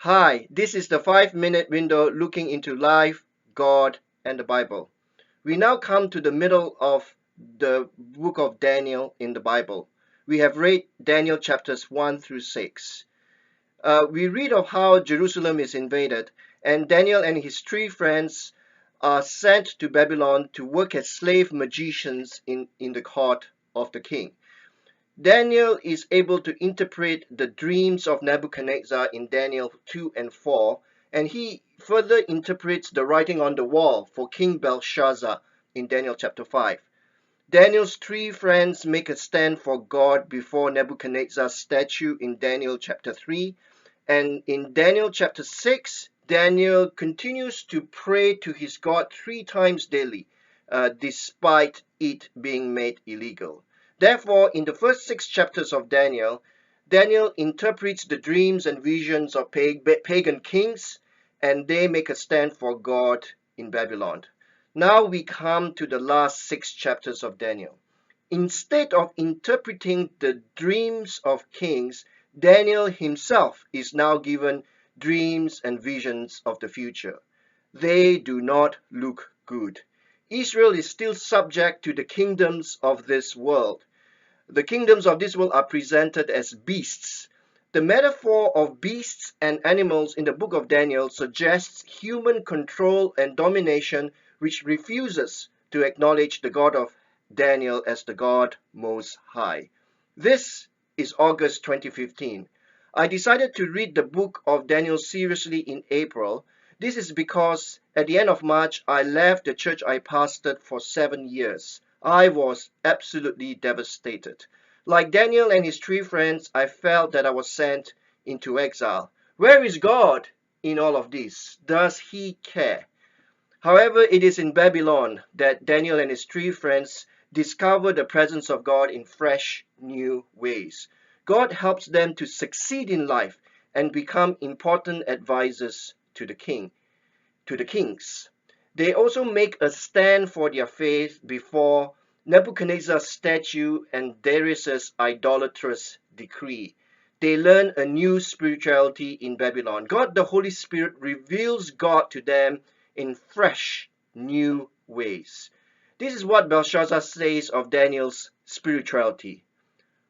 Hi, this is the 5 minute window looking into life, God, and the Bible. We now come to the middle of the book of Daniel in the Bible. We have read Daniel chapters 1 through 6. We read of how Jerusalem is invaded, and Daniel and his three friends are sent to Babylon to work as slave magicians in the court of the king. Daniel is able to interpret the dreams of Nebuchadnezzar in Daniel 2 and 4, and he further interprets the writing on the wall for King Belshazzar in Daniel chapter 5. Daniel's three friends make a stand for God before Nebuchadnezzar's statue in Daniel chapter 3, and in Daniel chapter 6, Daniel continues to pray to his God 3 times daily, despite it being made illegal. Therefore, in the first 6 chapters of Daniel, Daniel interprets the dreams and visions of pagan kings, and they make a stand for God in Babylon. Now we come to the last 6 chapters of Daniel. Instead of interpreting the dreams of kings, Daniel himself is now given dreams and visions of the future. They do not look good. Israel is still subject to the kingdoms of this world. The kingdoms of this world are presented as beasts. The metaphor of beasts and animals in the book of Daniel suggests human control and domination which refuses to acknowledge the God of Daniel as the God Most High. This is August 2015. I decided to read the book of Daniel seriously in April. This is because at the end of March, I left the church I pastored for 7 years. I was absolutely devastated. Like Daniel and his three friends, I felt that I was sent into exile. Where is God in all of this? Does he care? However, it is in Babylon that Daniel and his three friends discover the presence of God in fresh, new ways. God helps them to succeed in life and become important advisors to the kings. They also make a stand for their faith before Nebuchadnezzar's statue and Darius's idolatrous decree. They learn a new spirituality in Babylon. God, the Holy Spirit, reveals God to them in fresh, new ways. This is what Belshazzar says of Daniel's spirituality.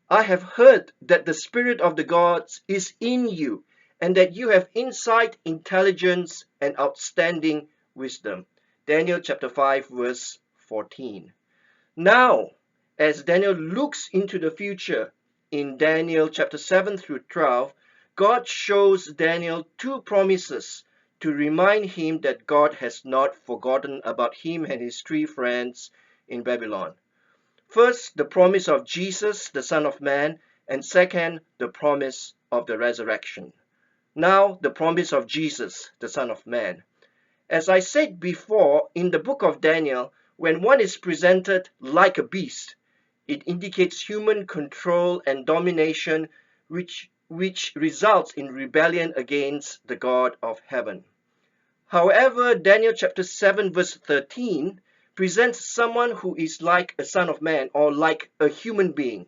I have heard that the Spirit of the gods is in you, and that you have insight, intelligence, and outstanding wisdom. Daniel chapter 5, verse 14. Now, as Daniel looks into the future in Daniel chapter 7 through 12, God shows Daniel two promises to remind him that God has not forgotten about him and his three friends in Babylon. First, the promise of Jesus, the Son of Man, and second, the promise of the resurrection. Now, the promise of Jesus, the Son of Man. As I said before, in the book of Daniel, when one is presented like a beast, it indicates human control and domination which results in rebellion against the God of heaven. However, Daniel chapter 7 verse 13 presents someone who is like a son of man or like a human being.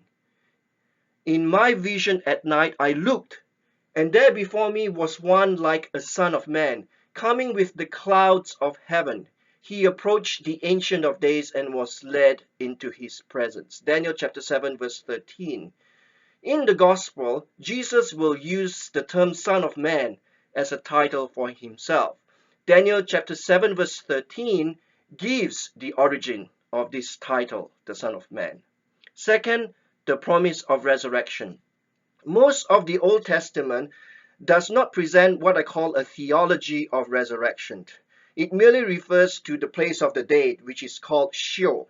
In my vision at night I looked, and there before me was one like a son of man, coming with the clouds of heaven. He approached the Ancient of Days and was led into his presence. Daniel chapter 7 verse 13. In the gospel, Jesus will use the term Son of Man as a title for himself. Daniel chapter 7 verse 13 gives the origin of this title, the Son of Man. Second, the promise of resurrection. Most of the Old Testament does not present what I call a theology of resurrection. It merely refers to the place of the dead, which is called Sheol.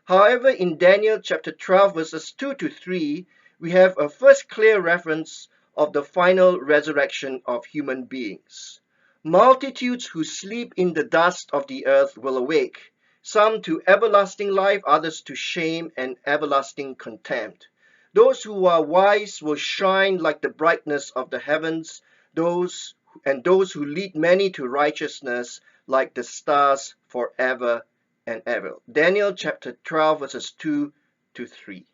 However, in Daniel chapter 12 verses 2 to 3, we have a first clear reference of the final resurrection of human beings. Multitudes who sleep in the dust of the earth will awake, some to everlasting life, others to shame and everlasting contempt. Those who are wise will shine like the brightness of the heavens, those who lead many to righteousness like the stars forever and ever. Daniel chapter 12 verses 2 to 3.